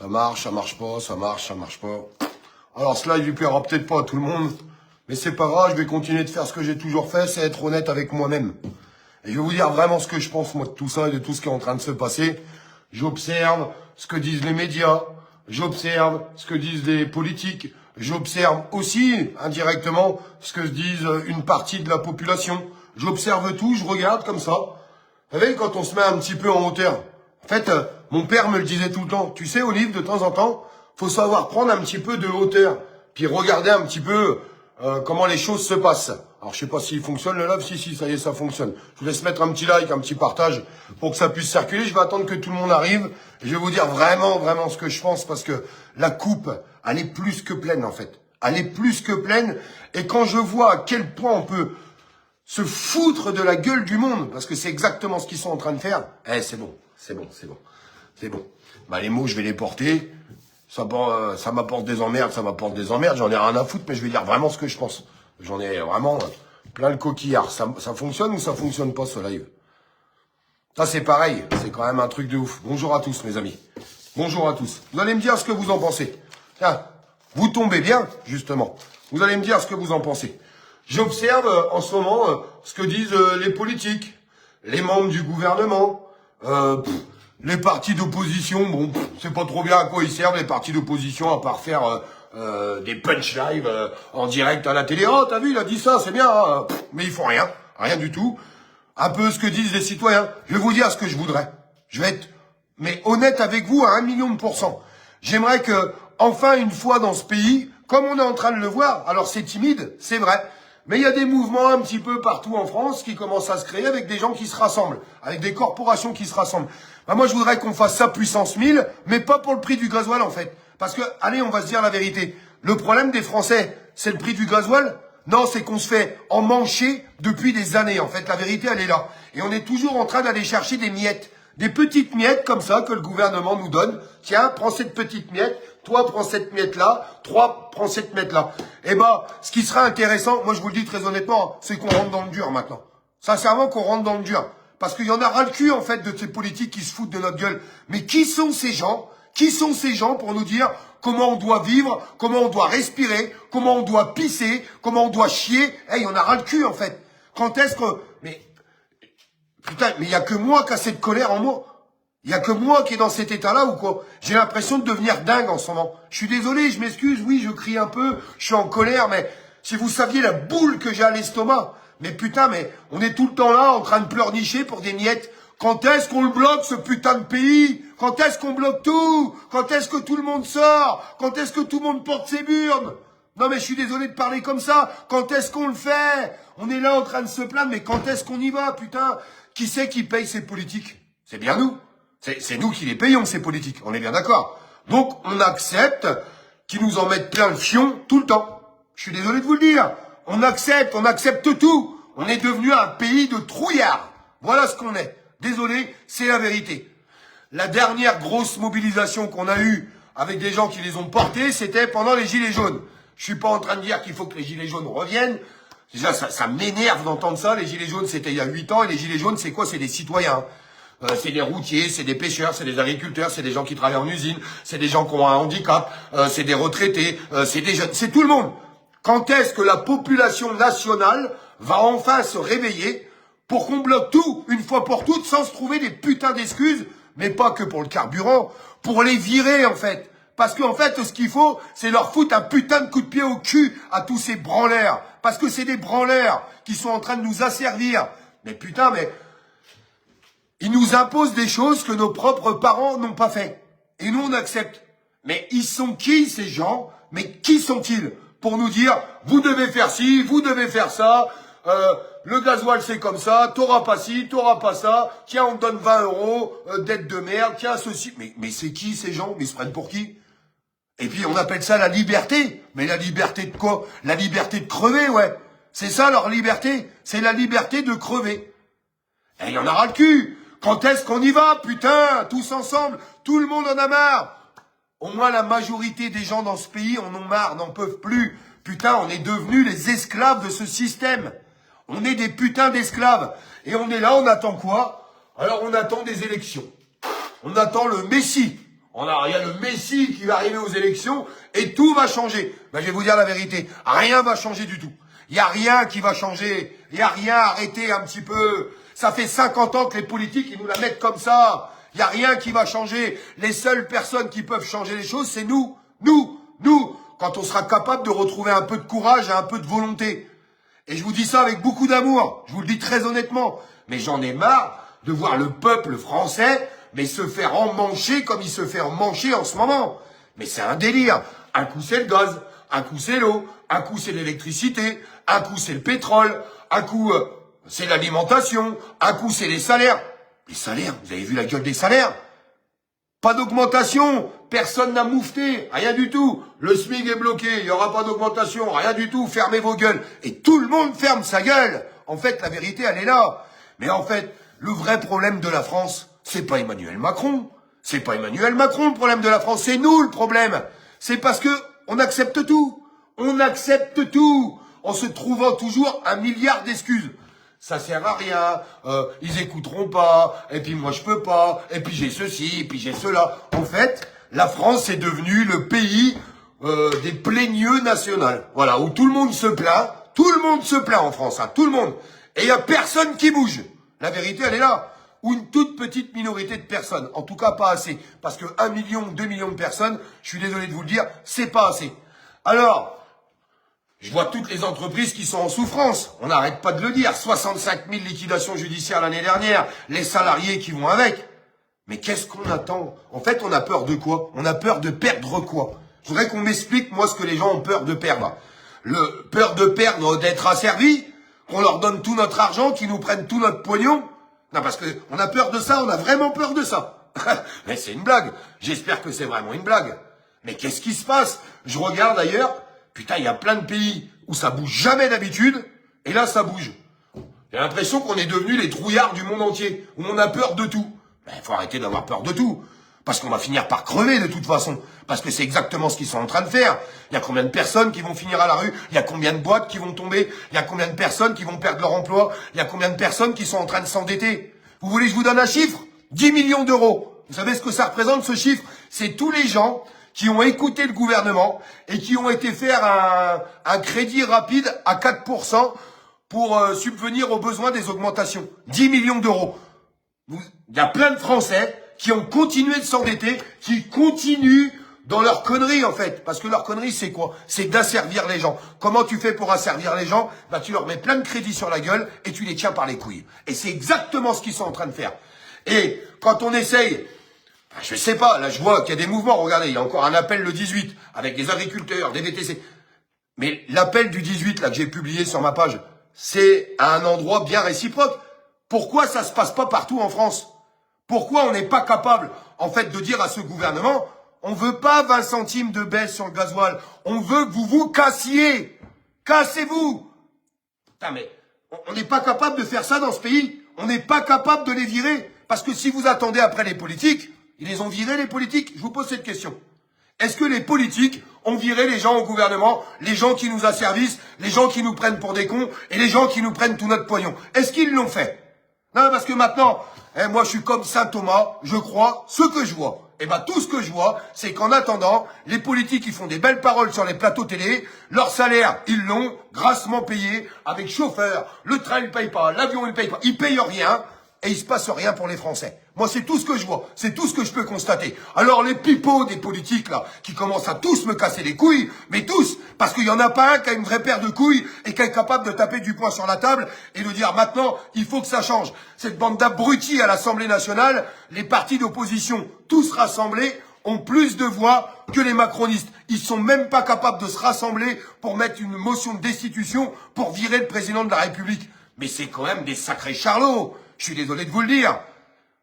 Ça marche pas, ça marche pas. Alors cela, il lui plaira peut-être pas à tout le monde, mais c'est pas grave, je vais continuer de faire ce que j'ai toujours fait, c'est être honnête avec moi-même. Et je vais vous dire vraiment ce que je pense, moi, de tout ça et de tout ce qui est en train de se passer. J'observe ce que disent les médias, j'observe ce que disent les politiques, j'observe aussi, indirectement, ce que disent une partie de la population. J'observe tout, je regarde comme ça. Vous savez, quand on se met un petit peu en hauteur, en fait, mon père me le disait tout le temps. Tu sais, Olive, de temps en temps, faut savoir prendre un petit peu de hauteur, puis regarder un petit peu comment les choses se passent. Alors, je sais pas s'il fonctionne le live. Si, ça y est, ça fonctionne. Je vous laisse mettre un petit like, un petit partage pour que ça puisse circuler. Je vais attendre que tout le monde arrive. Et je vais vous dire vraiment ce que je pense, parce que la coupe, elle est plus que pleine, en fait. Elle est plus que pleine. Et quand je vois à quel point on peut se foutre de la gueule du monde, parce que c'est exactement ce qu'ils sont en train de faire, c'est bon. Bah, les mots, je vais les porter. Ça m'apporte des emmerdes, j'en ai rien à foutre, mais je vais dire vraiment ce que je pense. J'en ai vraiment plein le coquillard. Ça fonctionne ou ça fonctionne pas, ce live? Ça, c'est pareil, c'est quand même un truc de ouf. Bonjour à tous, mes amis. Bonjour à tous. Vous allez me dire ce que vous en pensez. Tiens, vous tombez bien, justement. Vous allez me dire ce que vous en pensez. J'observe en ce moment ce que disent les politiques, les membres du gouvernement, les partis d'opposition. Bon, c'est pas trop bien à quoi ils servent, les partis d'opposition, à part faire des punch live en direct à la télé. Oh, t'as vu, il a dit ça, c'est bien, hein. Mais ils font rien du tout. Un peu ce que disent les citoyens. Je vais vous dire ce que je voudrais. Je vais être mais honnête avec vous à 1 000 000%. J'aimerais que, enfin, une fois dans ce pays, comme on est en train de le voir, alors c'est timide, c'est vrai, mais il y a des mouvements un petit peu partout en France qui commencent à se créer avec des gens qui se rassemblent, avec des corporations qui se rassemblent. Bah, moi, je voudrais qu'on fasse ça puissance 1000, mais pas pour le prix du gasoil, en fait. Parce que, allez, on va se dire la vérité. Le problème des Français, c'est le prix du gasoil? Non, c'est qu'on se fait emmancher depuis des années. En fait, la vérité, elle est là. Et on est toujours en train d'aller chercher des miettes. Des petites miettes comme ça que le gouvernement nous donne. Tiens, prends cette petite miette. Toi, prends cette miette-là. Toi, prends cette miette-là. Eh ben, ce qui sera intéressant, moi je vous le dis très honnêtement, c'est qu'on rentre dans le dur maintenant. Sincèrement, qu'on rentre dans le dur. Parce qu'il y en a ras le cul, en fait, de ces politiques qui se foutent de notre gueule. Mais qui sont ces gens? Qui sont ces gens pour nous dire comment on doit vivre, comment on doit respirer, comment on doit pisser, comment on doit chier? Il y en a ras le cul, en fait. Quand est-ce que... Mais, putain, mais il y a que moi qui a cette colère en moi. Il y a que moi qui est dans cet état-là ou quoi? J'ai l'impression de devenir dingue en ce moment. Je suis désolé, je m'excuse, oui, je crie un peu, je suis en colère, mais si vous saviez la boule que j'ai à l'estomac. Mais putain, mais on est tout le temps là en train de pleurnicher pour des miettes. Quand est-ce qu'on le bloque, ce putain de pays? Quand est-ce qu'on bloque tout? Quand est-ce que tout le monde sort? Quand est-ce que tout le monde porte ses burnes? Non mais je suis désolé de parler comme ça. Quand est-ce qu'on le fait? On est là en train de se plaindre, mais quand est-ce qu'on y va, putain? Qui c'est qui paye ces politiques? C'est bien nous. C'est nous qui les payons, ces politiques. On est bien d'accord. Donc on accepte qu'ils nous en mettent plein le fion tout le temps. Je suis désolé de vous le dire. On accepte tout. On est devenu un pays de trouillards. Voilà ce qu'on est. Désolé, c'est la vérité. La dernière grosse mobilisation qu'on a eue avec des gens qui les ont portés, c'était pendant les Gilets jaunes. Je suis pas en train de dire qu'il faut que les Gilets jaunes reviennent. Déjà, ça m'énerve d'entendre ça. Les Gilets jaunes, c'était il y a 8 ans. Et les Gilets jaunes, c'est quoi? C'est des citoyens. C'est des routiers, c'est des pêcheurs, c'est des agriculteurs, c'est des gens qui travaillent en usine, c'est des gens qui ont un handicap, c'est des retraités, c'est des jeunes, c'est tout le monde. Quand est-ce que la population nationale va enfin se réveiller pour qu'on bloque tout, une fois pour toutes, sans se trouver des putains d'excuses, mais pas que pour le carburant, pour les virer en fait. Parce qu'en fait, ce qu'il faut, c'est leur foutre un putain de coup de pied au cul à tous ces branleurs. Parce que c'est des branleurs qui sont en train de nous asservir. Mais putain, mais... ils nous imposent des choses que nos propres parents n'ont pas fait. Et nous, on accepte. Mais ils sont qui, ces gens? Mais qui sont-ils? Pour nous dire, vous devez faire ci, vous devez faire ça, le gasoil c'est comme ça, t'auras pas ci, t'auras pas ça, tiens, on te donne 20 euros, dette de merde, tiens, ceci. Mais c'est qui, ces gens? Mais ils se prennent pour qui? Et puis, on appelle ça la liberté. Mais la liberté de quoi? La liberté de crever, ouais. C'est ça, leur liberté. C'est la liberté de crever. Et il y en aura le cul. Quand est-ce qu'on y va, putain, tous ensemble? Tout le monde en a marre. Au moins la majorité des gens dans ce pays en ont marre, n'en peuvent plus. Putain, on est devenus les esclaves de ce système. On est des putains d'esclaves. Et on est là, on attend quoi? Alors on attend des élections. On attend le Messie. Il y a le Messie qui va arriver aux élections et tout va changer. Ben, je vais vous dire la vérité, rien va changer du tout. Il n'y a rien qui va changer. Il n'y a rien, arrêtez un petit peu. Ça fait 50 ans que les politiques, ils nous la mettent comme ça. Il n'y a rien qui va changer. Les seules personnes qui peuvent changer les choses, c'est nous. Nous. Quand on sera capable de retrouver un peu de courage et un peu de volonté. Et je vous dis ça avec beaucoup d'amour. Je vous le dis très honnêtement. Mais j'en ai marre de voir le peuple français, mais se faire emmancher comme il se fait emmancher en ce moment. Mais c'est un délire. Un coup c'est le gaz, un coup c'est l'eau, un coup c'est l'électricité, un coup c'est le pétrole, un coup c'est l'alimentation, un coup c'est les salaires. Les salaires, vous avez vu la gueule des salaires? Pas d'augmentation, personne n'a moufté, rien du tout. Le SMIC est bloqué, il n'y aura pas d'augmentation, rien du tout, fermez vos gueules. Et tout le monde ferme sa gueule. En fait, la vérité, elle est là. Mais en fait, le vrai problème de la France, c'est pas Emmanuel Macron. C'est pas Emmanuel Macron le problème de la France, c'est nous le problème. C'est parce que on accepte tout. On accepte tout. En se trouvant toujours un milliard d'excuses. Ça sert à rien, ils écouteront pas, et puis moi je peux pas, et puis j'ai ceci, et puis j'ai cela. En fait, la France est devenue le pays des plaigneux nationaux. Voilà, où tout le monde se plaint en France, hein, tout le monde. Et il y a personne qui bouge. La vérité, elle est là. Ou une toute petite minorité de personnes. En tout cas, pas assez. Parce que 1 million, 2 millions de personnes, je suis désolé de vous le dire, c'est pas assez. Alors, je vois toutes les entreprises qui sont en souffrance. On n'arrête pas de le dire. 65 000 liquidations judiciaires l'année dernière. Les salariés qui vont avec. Mais qu'est-ce qu'on attend? En fait, on a peur de quoi? On a peur de perdre quoi? Je voudrais qu'on m'explique, moi, ce que les gens ont peur de perdre. Peur de perdre, d'être asservis? Qu'on leur donne tout notre argent, qu'ils nous prennent tout notre pognon? Non, parce que on a peur de ça, on a vraiment peur de ça. Mais c'est une blague. J'espère que c'est vraiment une blague. Mais qu'est-ce qui se passe? Je regarde ailleurs. Putain, il y a plein de pays où ça bouge jamais d'habitude, et là, ça bouge. J'ai l'impression qu'on est devenus les trouillards du monde entier, où on a peur de tout. Ben, faut arrêter d'avoir peur de tout. Parce qu'on va finir par crever de toute façon. Parce que c'est exactement ce qu'ils sont en train de faire. Il y a combien de personnes qui vont finir à la rue? Il y a combien de boîtes qui vont tomber? Il y a combien de personnes qui vont perdre leur emploi? Il y a combien de personnes qui sont en train de s'endetter? Vous voulez que je vous donne un chiffre? 10 millions d'euros. Vous savez ce que ça représente, ce chiffre? C'est tous les gens qui ont écouté le gouvernement et qui ont été faire un crédit rapide à 4% pour subvenir aux besoins des augmentations. 10 millions d'euros. Il y a plein de Français qui ont continué de s'endetter, qui continuent dans leur connerie en fait. Parce que leur connerie, c'est quoi? C'est d'asservir les gens. Comment tu fais pour asservir les gens? Bah, tu leur mets plein de crédits sur la gueule et tu les tiens par les couilles. Et c'est exactement ce qu'ils sont en train de faire. Et quand on essaye... Je sais pas, là je vois qu'il y a des mouvements, regardez, il y a encore un appel le 18, avec des agriculteurs, des VTC. Mais l'appel du 18, là, que j'ai publié sur ma page, c'est à un endroit bien réciproque. Pourquoi ça se passe pas partout en France? Pourquoi on n'est pas capable, en fait, de dire à ce gouvernement, on veut pas 20 centimes de baisse sur le gasoil, on veut que vous vous cassiez. Cassez-vous. Putain, mais on n'est pas capable de faire ça dans ce pays. On n'est pas capable de les virer. Parce que si vous attendez après les politiques, ils les ont virés, les politiques? Je vous pose cette question. Est-ce que les politiques ont viré les gens au gouvernement, les gens qui nous asservissent, les gens qui nous prennent pour des cons et les gens qui nous prennent tout notre pognon? Est-ce qu'ils l'ont fait? Non, parce que maintenant, moi je suis comme Saint Thomas, je crois ce que je vois. Et ben tout ce que je vois, c'est qu'en attendant, les politiques ils font des belles paroles sur les plateaux télé, leur salaire ils l'ont grassement payé, avec chauffeur, le train il paye pas, l'avion il paye pas, ils payent rien. Et il se passe rien pour les Français. Moi, c'est tout ce que je vois. C'est tout ce que je peux constater. Alors, les pipeaux des politiques, là, qui commencent à tous me casser les couilles, mais tous, parce qu'il y en a pas un qui a une vraie paire de couilles et qui est capable de taper du poing sur la table et de dire maintenant, il faut que ça change. Cette bande d'abrutis à l'Assemblée nationale, les partis d'opposition, tous rassemblés, ont plus de voix que les macronistes. Ils sont même pas capables de se rassembler pour mettre une motion de destitution pour virer le président de la République. Mais c'est quand même des sacrés charlots. Je suis désolé de vous le dire.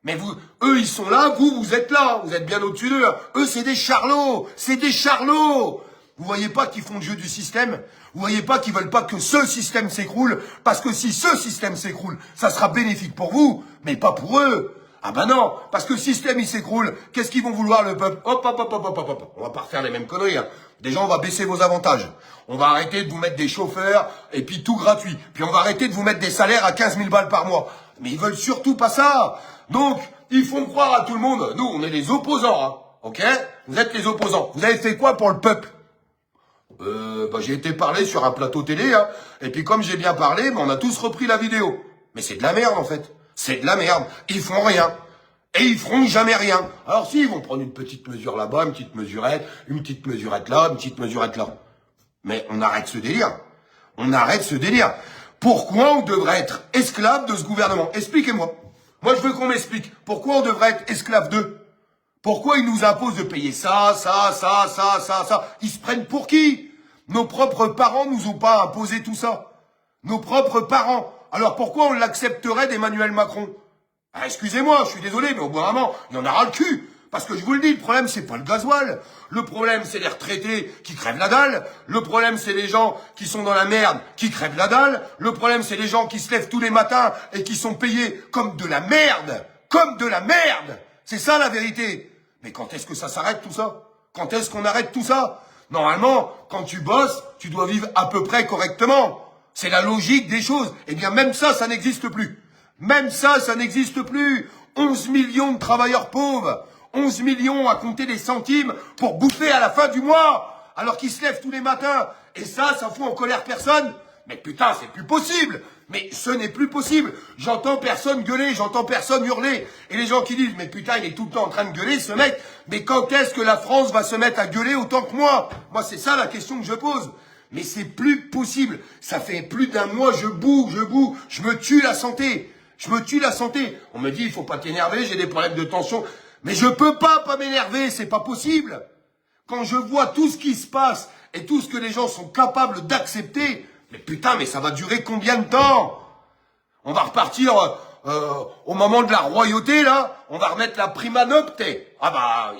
Mais eux, ils sont là, vous êtes là. Vous êtes bien au-dessus d'eux. Eux, c'est des charlots. C'est des charlots. Vous voyez pas qu'ils font le jeu du système? Vous voyez pas qu'ils veulent pas que ce système s'écroule? Parce que si ce système s'écroule, ça sera bénéfique pour vous, mais pas pour eux. Ah ben non, parce que le système, il s'écroule. Qu'est-ce qu'ils vont vouloir, le peuple? Hop, hop, hop, hop, hop, hop. On va pas refaire les mêmes conneries, hein. Déjà, on va baisser vos avantages. On va arrêter de vous mettre des chauffeurs, et puis tout gratuit. Puis on va arrêter de vous mettre des salaires à 15 000 balles par mois. Mais ils veulent surtout pas ça. Donc, ils font croire à tout le monde. Nous, on est les opposants, hein. ok? Vous êtes les opposants. Vous avez fait quoi pour le peuple? J'ai été parler sur un plateau télé, hein, et puis comme j'ai bien parlé, on a tous repris la vidéo. Mais c'est de la merde, en fait. C'est de la merde. Ils font rien. Et ils feront jamais rien. Alors si, ils vont prendre une petite mesure là-bas, une petite mesurette là, une petite mesurette là. Mais on arrête ce délire. On arrête ce délire. Pourquoi on devrait être esclave de ce gouvernement? Expliquez-moi. Moi, je veux qu'on m'explique. Pourquoi on devrait être esclave d'eux? Pourquoi ils nous imposent de payer ça? Ils se prennent pour qui? Nos propres parents nous ont pas imposé tout ça. Nos propres parents. Alors pourquoi on l'accepterait d'Emmanuel Macron? Ah, excusez-moi, je suis désolé, mais au bout d'un moment, il y en aura le cul. Parce que je vous le dis, le problème, c'est pas le gasoil. Le problème, c'est les retraités qui crèvent la dalle. Le problème, c'est les gens qui sont dans la merde, qui crèvent la dalle. Le problème, c'est les gens qui se lèvent tous les matins et qui sont payés comme de la merde. Comme de la merde. C'est ça, la vérité. Mais quand est-ce que ça s'arrête, tout ça? Quand est-ce qu'on arrête tout ça? Normalement, quand tu bosses, tu dois vivre à peu près correctement. C'est la logique des choses. Eh bien, même ça, ça n'existe plus. Même ça, ça n'existe plus. 11 millions de travailleurs pauvres. 11 millions à compter des centimes pour bouffer à la fin du mois, alors qu'ils se lèvent tous les matins. Et ça fout en colère personne. Mais putain, c'est plus possible. Mais ce n'est plus possible. J'entends personne gueuler, j'entends personne hurler. Et les gens qui disent, mais putain, il est tout le temps en train de gueuler, ce mec. Mais quand est-ce que la France va se mettre à gueuler autant que moi? Moi, c'est ça la question que je pose. Mais c'est plus possible. Ça fait plus d'un mois, je boue, je me tue la santé. Je me tue la santé. On me dit, il faut pas t'énerver, j'ai des problèmes de tension. Mais je peux pas m'énerver, c'est pas possible. Quand je vois tout ce qui se passe et tout ce que les gens sont capables d'accepter, mais putain, mais ça va durer combien de temps? On va repartir au moment de la royauté, là. On va remettre la prima nocte. Ah bah,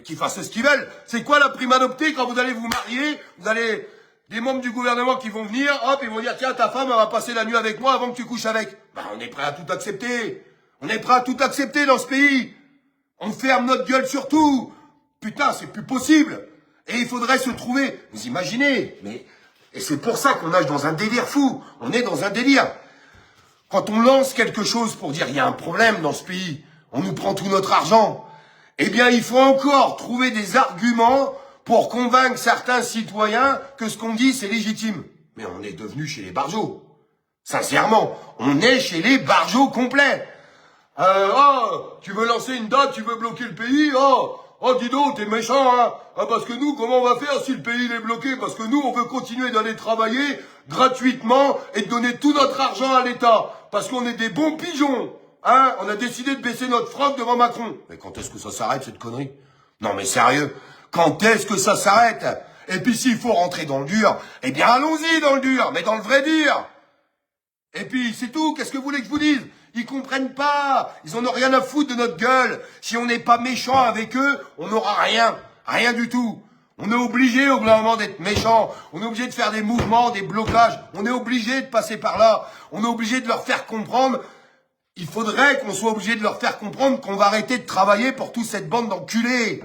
qu'ils fassent ce qu'ils veulent. C'est quoi la prima nocte? Quand vous allez vous marier, vous allez... Des membres du gouvernement qui vont venir, hop, ils vont dire, tiens, ta femme, elle va passer la nuit avec moi avant que tu couches avec. Bah, on est prêt à tout accepter. On est prêt à tout accepter dans ce pays. On ferme notre gueule sur tout. Putain, c'est plus possible. Et il faudrait se trouver. Vous imaginez? Mais, et c'est pour ça qu'on nage dans un délire fou. On est dans un délire. Quand on lance quelque chose pour dire, il y a un problème dans ce pays, on nous prend tout notre argent. Eh bien, il faut encore trouver des arguments pour convaincre certains citoyens que ce qu'on dit, c'est légitime. Mais on est devenu chez les barjots. Sincèrement, on est chez les barjots complets. Tu veux lancer une date, tu veux bloquer le pays, dis donc, t'es méchant, hein. Parce que nous, comment on va faire si le pays est bloqué? Parce que nous, on veut continuer d'aller travailler gratuitement et de donner tout notre argent à l'État. Parce qu'on est des bons pigeons, hein. On a décidé de baisser notre froc devant Macron. Mais quand est-ce que ça s'arrête, cette connerie? Non, mais sérieux. Quand est-ce que ça s'arrête? Et puis s'il faut rentrer dans le dur, eh bien allons-y dans le dur, mais dans le vrai dur. Et puis c'est tout, qu'est-ce que vous voulez que je vous dise? Ils comprennent pas, ils en ont rien à foutre de notre gueule. Si on n'est pas méchant avec eux, on n'aura rien, rien du tout. On est obligé au bout d'un moment d'être méchant, on est obligé de faire des mouvements, des blocages, on est obligé de passer par là, on est obligé de leur faire comprendre. Il faudrait qu'on soit obligé de leur faire comprendre qu'on va arrêter de travailler pour toute cette bande d'enculés.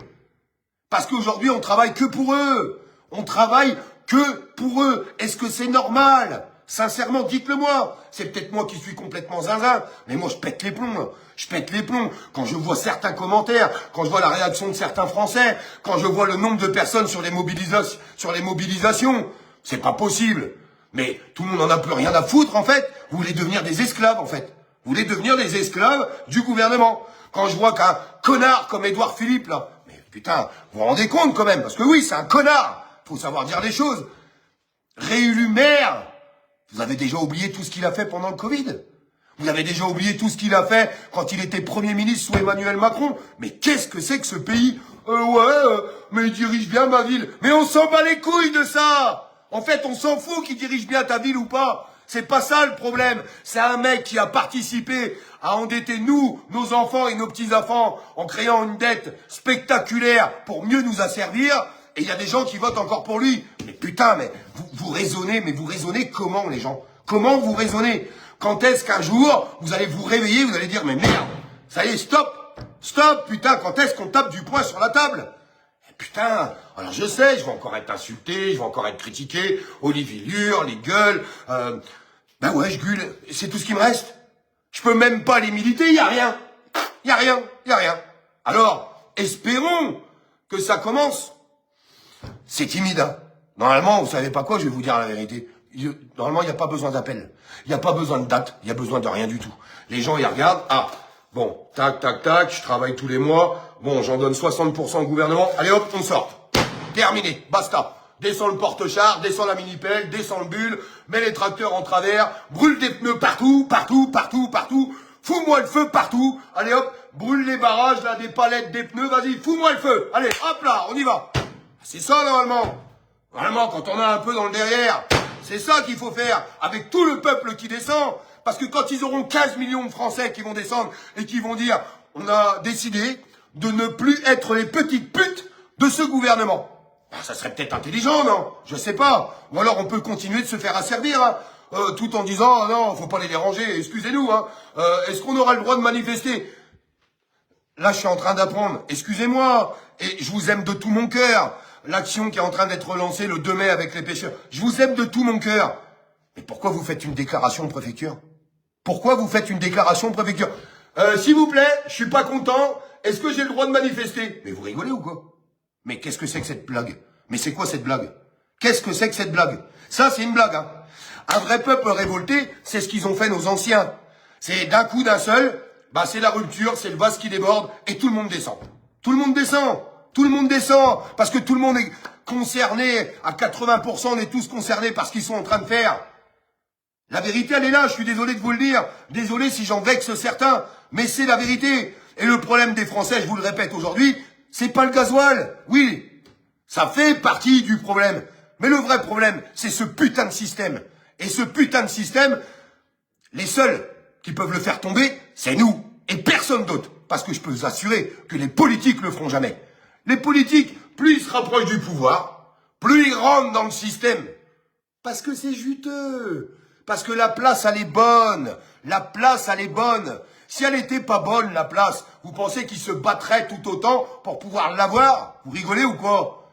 Parce qu'aujourd'hui, on travaille que pour eux. On travaille que pour eux. Est-ce que c'est normal? Sincèrement, dites-le moi. C'est peut-être moi qui suis complètement zinzin, mais moi, je pète les plombs, là. Je pète les plombs. Quand je vois certains commentaires, quand je vois la réaction de certains Français, quand je vois le nombre de personnes sur les mobilisations, c'est pas possible. Mais tout le monde n'en a plus rien à foutre, en fait. Vous voulez devenir des esclaves, en fait. Vous voulez devenir des esclaves du gouvernement. Quand je vois qu'un connard comme Édouard Philippe, là, putain, vous vous rendez compte quand même, parce que oui, c'est un connard, faut savoir dire les choses. Réélu maire, vous avez déjà oublié tout ce qu'il a fait pendant le Covid. Vous avez déjà oublié tout ce qu'il a fait quand il était Premier ministre sous Emmanuel Macron. Mais qu'est-ce que c'est que ce pays? Mais il dirige bien ma ville. Mais on s'en bat les couilles de ça. En fait, on s'en fout qu'il dirige bien ta ville ou pas. C'est pas ça le problème. C'est un mec qui a participé à endetter nous, nos enfants et nos petits-enfants en créant une dette spectaculaire pour mieux nous asservir. Et il y a des gens qui votent encore pour lui. Mais putain, mais vous raisonnez, mais vous raisonnez comment, les gens? Comment vous raisonnez? Quand est-ce qu'un jour, vous allez vous réveiller, vous allez dire, mais merde, ça y est, stop, stop, putain, quand est-ce qu'on tape du poing sur la table? Putain, alors je sais, je vais encore être insulté, je vais encore être critiqué, Olivier Lure, les gueules, ben ouais, je gueule, c'est tout ce qui me reste. Je peux même pas les militer, y a rien. Y a rien, y a rien. Alors, espérons que ça commence, c'est timide. Hein. Normalement, vous savez pas quoi, je vais vous dire la vérité. Normalement, il n'y a pas besoin d'appel. Il n'y a pas besoin de date. Il n'y a besoin de rien du tout. Les gens, ils regardent. Ah, bon, tac, tac, tac, je travaille tous les mois. Bon, j'en donne 60% au gouvernement. Allez hop, on sort. Terminé, basta. Descends le porte-char, descends la mini-pelle, descends le bulle, mets les tracteurs en travers, brûle des pneus partout, partout, partout, partout. Fous-moi le feu partout. Allez hop, brûle les barrages, là, des palettes, des pneus, vas-y, fous-moi le feu. Allez, hop là, on y va. C'est ça, normalement. Normalement, quand on a un peu dans le derrière, c'est ça qu'il faut faire, avec tout le peuple qui descend. Parce que quand ils auront 15 millions de Français qui vont descendre et qui vont dire « On a décidé de ne plus être les petites putes de ce gouvernement ». Ça serait peut-être intelligent, non? Je sais pas. Ou alors on peut continuer de se faire asservir, hein, tout en disant « Non, faut pas les déranger, excusez-nous. Hein, est-ce qu'on aura le droit de manifester ?» Là, je suis en train d'apprendre. Excusez-moi, et je vous aime de tout mon cœur. L'action qui est en train d'être lancée le 2 mai avec les pêcheurs. Je vous aime de tout mon cœur. Mais pourquoi vous faites une déclaration de préfecture? Pourquoi vous faites une déclaration de préfecture? S'il vous plaît, je suis pas content. Est-ce que j'ai le droit de manifester? Mais vous rigolez ou quoi? Mais qu'est-ce que c'est que cette blague? Mais c'est quoi cette blague? Qu'est-ce que c'est que cette blague? Ça, c'est une blague, hein. Un vrai peuple révolté, c'est ce qu'ils ont fait nos anciens. C'est d'un coup, d'un seul, bah c'est la rupture, c'est le vase qui déborde, et tout le monde descend. Tout le monde descend. Tout le monde descend, parce que tout le monde est concerné, à 80%, on est tous concernés par ce qu'ils sont en train de faire. La vérité, elle est là, je suis désolé de vous le dire. Désolé si j'en vexe certains, mais c'est la vérité. Et le problème des Français, je vous le répète aujourd'hui, c'est pas le gasoil. Oui, ça fait partie du problème. Mais le vrai problème, c'est ce putain de système. Et ce putain de système, les seuls qui peuvent le faire tomber, c'est nous, et personne d'autre. Parce que je peux vous assurer que les politiques le feront jamais. Les politiques, plus ils se rapprochent du pouvoir, plus ils rentrent dans le système. Parce que c'est juteux. Parce que la place, elle est bonne. La place, elle est bonne. Si elle n'était pas bonne, la place, vous pensez qu'ils se battraient tout autant pour pouvoir l'avoir? Vous rigolez ou quoi?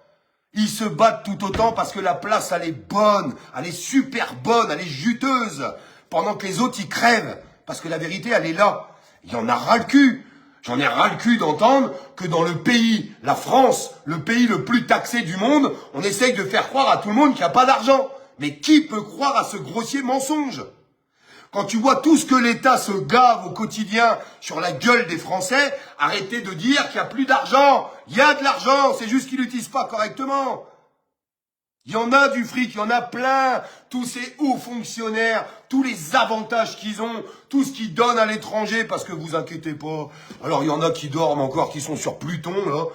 Ils se battent tout autant parce que la place, elle est bonne. Elle est super bonne, elle est juteuse. Pendant que les autres, ils crèvent. Parce que la vérité, elle est là. Il y en a ras le cul. J'en ai ras le cul d'entendre que dans le pays, la France, le pays le plus taxé du monde, on essaye de faire croire à tout le monde qu'il n'y a pas d'argent. Mais qui peut croire à ce grossier mensonge? Quand tu vois tout ce que l'État se gave au quotidien sur la gueule des Français, arrêtez de dire qu'il n'y a plus d'argent. Il y a de l'argent, c'est juste qu'ils l'utilisent pas correctement. Il y en a du fric, il y en a plein. Tous ces hauts fonctionnaires, tous les avantages qu'ils ont, tout ce qu'ils donnent à l'étranger, parce que vous inquiétez pas. Alors il y en a qui dorment encore, qui sont sur Pluton, là.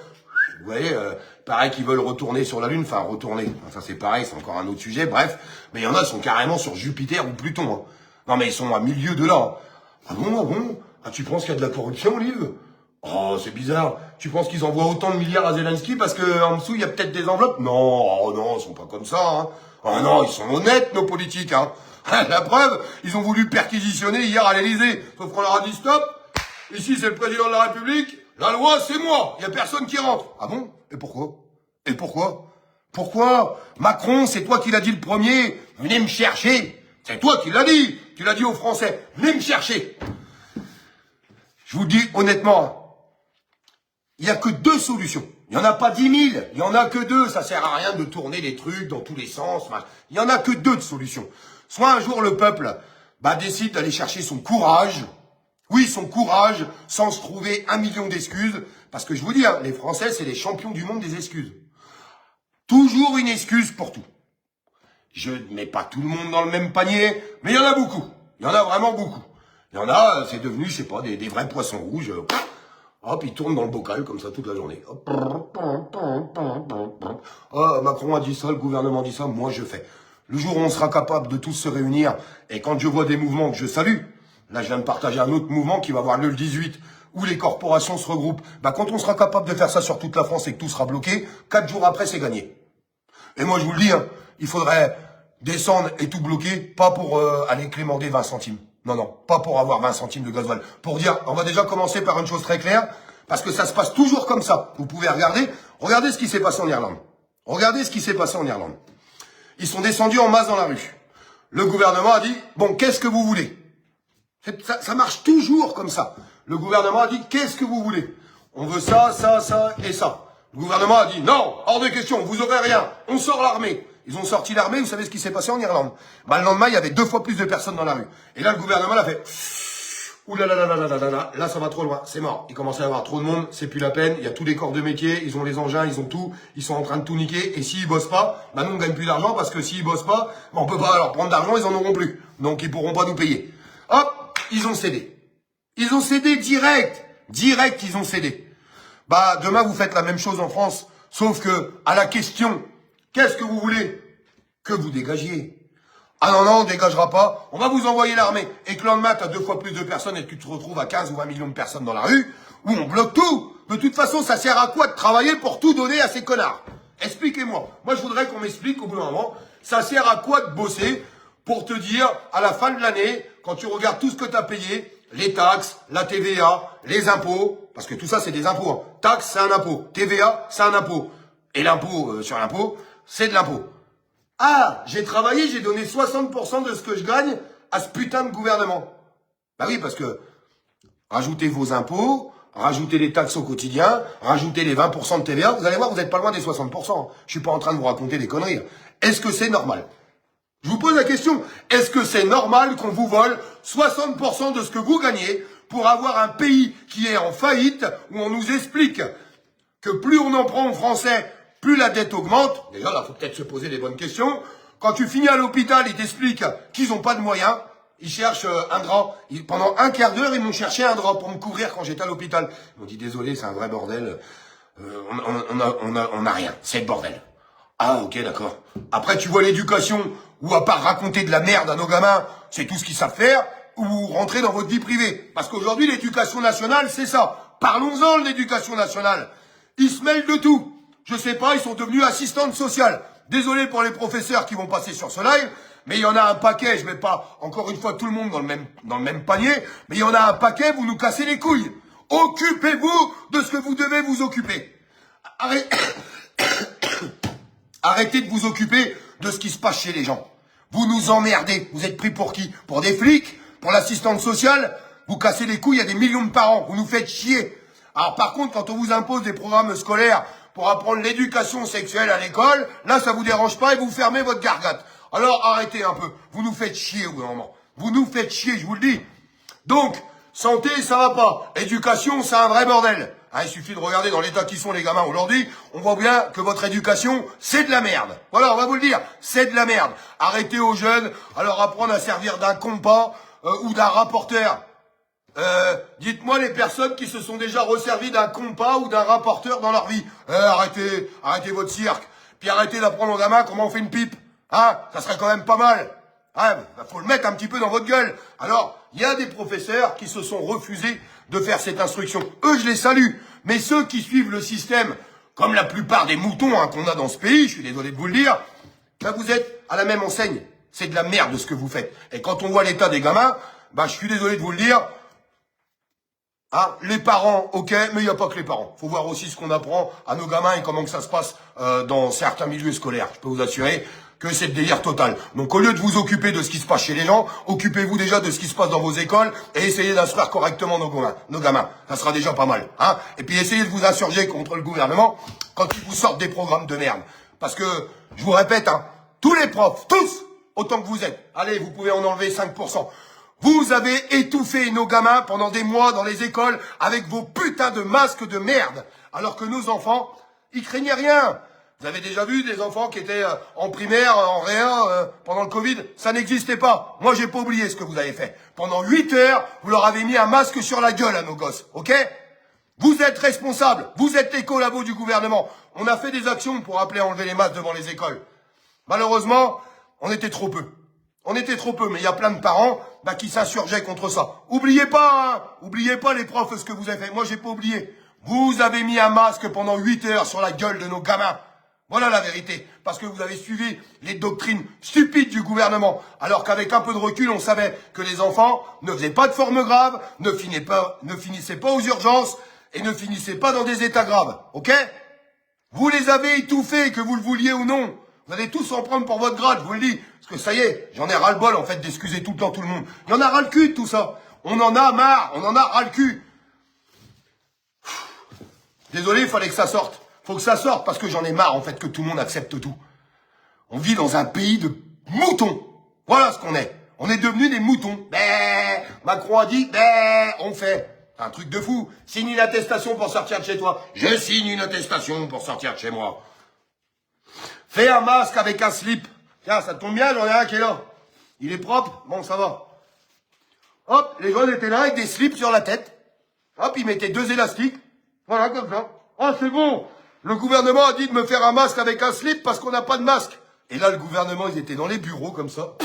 Vous voyez, pareil qu'ils veulent retourner sur la Lune, enfin retourner. Enfin, ça c'est pareil, c'est encore un autre sujet, bref. Mais il y en a qui sont carrément sur Jupiter ou Pluton. Hein. Non mais ils sont à milieu de là. Ah bon, ah bon? Ah tu penses qu'il y a de la corruption, Olive? Oh, c'est bizarre. Tu penses qu'ils envoient autant de milliards à Zelensky parce qu'en dessous, il y a peut-être des enveloppes? Non, oh non, ils sont pas comme ça. Hein. Oh non, ils sont honnêtes, nos politiques. Hein. La preuve, ils ont voulu perquisitionner hier à l'Élysée. Sauf qu'on leur a dit stop. Ici, c'est le président de la République. La loi, c'est moi. Il y a personne qui rentre. Ah bon? Et pourquoi? Et pourquoi? Pourquoi? Macron, c'est toi qui l'as dit le premier. Venez me chercher. C'est toi qui l'as dit. Tu l'as dit aux Français. Venez me chercher. Je vous dis honnêtement, il n'y a que 2 solutions. Il n'y en a pas 10 000. Il n'y en a que 2. Ça sert à rien de tourner les trucs dans tous les sens. Il n'y en a que 2 de solutions. Soit un jour le peuple décide d'aller chercher son courage. Oui, son courage, sans se trouver 1 million d'excuses. Parce que je vous dis, hein, les Français, c'est les champions du monde des excuses. Toujours une excuse pour tout. Je ne mets pas tout le monde dans le même panier, mais il y en a beaucoup. Il y en a vraiment beaucoup. Il y en a, c'est devenu, je sais pas, des vrais poissons rouges. Hop, ils tournent dans le bocal comme ça toute la journée. Hop. Oh, Macron a dit ça, le gouvernement dit ça, moi je fais. Le jour où on sera capable de tous se réunir, et quand je vois des mouvements que je salue, là je viens de partager un autre mouvement qui va avoir lieu le 18, où les corporations se regroupent, quand on sera capable de faire ça sur toute la France et que tout sera bloqué, 4 jours après c'est gagné. Et moi je vous le dis, hein, il faudrait descendre et tout bloquer, pas pour aller clémenter 20 centimes. Non, non, pas pour avoir 20 centimes de gasoil. Pour dire, on va déjà commencer par une chose très claire, parce que ça se passe toujours comme ça. Vous pouvez regarder, regardez ce qui s'est passé en Irlande. Regardez ce qui s'est passé en Irlande. Ils sont descendus en masse dans la rue. Le gouvernement a dit, bon, qu'est-ce que vous voulez? Ça marche toujours comme ça. Le gouvernement a dit, qu'est-ce que vous voulez? On veut ça, ça, ça et ça. Le gouvernement a dit non, hors de question, vous aurez rien, on sort l'armée. Ils ont sorti l'armée, vous savez ce qui s'est passé en Irlande? Bah, le lendemain, il y avait 2 fois plus de personnes dans la rue. Et là, le gouvernement l'a fait. Ouh là là là là là là là, là ça va trop loin, c'est mort. Il commence à y avoir trop de monde, c'est plus la peine, il y a tous les corps de métier, ils ont les engins, ils ont tout, ils sont en train de tout niquer, et s'ils bossent pas, bah nous on gagne plus d'argent, parce que s'ils bossent pas, bah, on peut pas leur prendre d'argent, ils en auront plus. Donc ils pourront pas nous payer. Hop, ils ont cédé. Ils ont cédé direct. Direct, ils ont cédé. Bah, demain vous faites la même chose en France, sauf que, à la question, qu'est-ce que vous voulez? Que vous dégagiez. Ah non, non, on dégagera pas, on va vous envoyer l'armée. Et que le lendemain, t'as 2 fois plus de personnes et que tu te retrouves à 15 ou 20 millions de personnes dans la rue, où on bloque tout. De toute façon, ça sert à quoi de travailler pour tout donner à ces connards? Expliquez-moi. Moi, je voudrais qu'on m'explique au bout d'un moment, ça sert à quoi de bosser pour te dire, à la fin de l'année, quand tu regardes tout ce que t'as payé, les taxes, la TVA, les impôts, parce que tout ça, c'est des impôts. Hein. Taxes, c'est un impôt. TVA, c'est un impôt. Et l'impôt sur l'impôt, c'est de l'impôt. Ah, j'ai travaillé, j'ai donné 60% de ce que je gagne à ce putain de gouvernement. Bah oui, parce que rajoutez vos impôts, rajoutez les taxes au quotidien, rajoutez les 20% de TVA, vous allez voir, vous n'êtes pas loin des 60%. Je suis pas en train de vous raconter des conneries. Est-ce que c'est normal? Je vous pose la question, est-ce que c'est normal qu'on vous vole 60% de ce que vous gagnez pour avoir un pays qui est en faillite, où on nous explique que plus on en prend aux Français, plus la dette augmente? Déjà, là, faut peut-être se poser les bonnes questions. Quand tu finis à l'hôpital, ils t'expliquent qu'ils n'ont pas de moyens. Ils cherchent un drap. Pendant un quart d'heure, ils m'ont cherché un drap pour me couvrir quand j'étais à l'hôpital. Ils m'ont dit, désolé, c'est un vrai bordel. On n'a rien. C'est le bordel. Ah, ok, d'accord. Après, tu vois l'éducation, où à part raconter de la merde à nos gamins, c'est tout ce qu'ils savent faire, ou rentrer dans votre vie privée. Parce qu'aujourd'hui, l'éducation nationale, c'est ça. Parlons-en de l'éducation nationale. Ils se mêlent de tout. Je sais pas, ils sont devenus assistantes sociales. Désolé pour les professeurs qui vont passer sur ce live, mais il y en a un paquet, je mets pas encore une fois tout le monde dans le même panier, mais il y en a un paquet, vous nous cassez les couilles. Occupez-vous de ce que vous devez vous occuper. Arrêtez de vous occuper de ce qui se passe chez les gens. Vous nous emmerdez. Vous êtes pris pour qui? Pour des flics? Pour l'assistante sociale? Vous cassez les couilles, il y a des millions de parents. Vous nous faites chier. Alors par contre, quand on vous impose des programmes scolaires pour apprendre l'éducation sexuelle à l'école, là, ça vous dérange pas et vous fermez votre gargate. Alors, arrêtez un peu. Vous nous faites chier au bout d'un moment. Vous nous faites chier, je vous le dis. Donc, santé, ça va pas. Éducation, c'est un vrai bordel. Hein, il suffit de regarder dans l'état qui sont les gamins aujourd'hui. On voit bien que votre éducation, c'est de la merde. Voilà, on va vous le dire. C'est de la merde. Arrêtez aux jeunes à leur apprendre à servir d'un compas ou d'un rapporteur. Dites-moi les personnes qui se sont déjà resservies d'un compas ou d'un rapporteur dans leur vie. Arrêtez votre cirque. Puis arrêtez d'apprendre aux gamins comment on fait une pipe. Hein, ça serait quand même pas mal. Hein, faut le mettre un petit peu dans votre gueule. Alors, il y a des professeurs qui se sont refusés de faire cette instruction. Eux, je les salue. Mais ceux qui suivent le système, comme la plupart des moutons qu'on a dans ce pays, je suis désolé de vous le dire, ben vous êtes à la même enseigne. C'est de la merde de ce que vous faites. Et quand on voit l'état des gamins, ben je suis désolé de vous le dire, hein, les parents, ok, mais il n'y a pas que les parents. Faut voir aussi ce qu'on apprend à nos gamins et comment que ça se passe dans certains milieux scolaires. Je peux vous assurer que c'est le délire total. Donc au lieu de vous occuper de ce qui se passe chez les gens, occupez-vous déjà de ce qui se passe dans vos écoles et essayez d'instruire correctement nos gamins. Ça sera déjà pas mal. Hein. Et puis essayez de vous insurger contre le gouvernement quand ils vous sortent des programmes de merde. Parce que, je vous répète, hein, tous les profs, tous, autant que vous êtes, allez, vous pouvez en enlever 5%. Vous avez étouffé nos gamins pendant des mois dans les écoles avec vos putains de masques de merde. Alors que nos enfants, ils craignaient rien. Vous avez déjà vu des enfants qui étaient en primaire, en réa, pendant le Covid? Ça n'existait pas. Moi, j'ai pas oublié ce que vous avez fait. Pendant 8 heures, vous leur avez mis un masque sur la gueule à nos gosses, ok? Vous êtes responsables. Vous êtes les collabos du gouvernement. On a fait des actions pour appeler à enlever les masques devant les écoles. Malheureusement, on était trop peu. On était trop peu, mais il y a plein de parents qui s'insurgeaient contre ça. Oubliez pas les profs, ce que vous avez fait. Moi, j'ai pas oublié. Vous avez mis un masque pendant 8 heures sur la gueule de nos gamins. Voilà la vérité. Parce que vous avez suivi les doctrines stupides du gouvernement. Alors qu'avec un peu de recul, on savait que les enfants ne faisaient pas de forme grave, ne finissaient pas aux urgences et ne finissaient pas dans des états graves. Ok? Vous les avez étouffés, que vous le vouliez ou non. Vous allez tous en prendre pour votre grade, je vous le dis. Parce que ça y est, j'en ai ras-le-bol en fait d'excuser tout le temps tout le monde. Il y en a ras le cul de tout ça. On en a marre, on en a ras le cul. Désolé, il fallait que ça sorte. Faut que ça sorte, parce que j'en ai marre, en fait, que tout le monde accepte tout. On vit dans un pays de moutons. Voilà ce qu'on est. On est devenus des moutons. Macron a dit, on fait. Un truc de fou. Signe une attestation pour sortir de chez toi. Je signe une attestation pour sortir de chez moi. Fais un masque avec un slip. Tiens, ça tombe bien, j'en ai un qui est là. Il est propre, bon, ça va. Hop, les gens étaient là avec des slips sur la tête. Hop, ils mettaient 2 élastiques. Voilà, comme ça. Ah, c'est bon. Le gouvernement a dit de me faire un masque avec un slip parce qu'on n'a pas de masque. Et là, le gouvernement, ils étaient dans les bureaux, comme ça.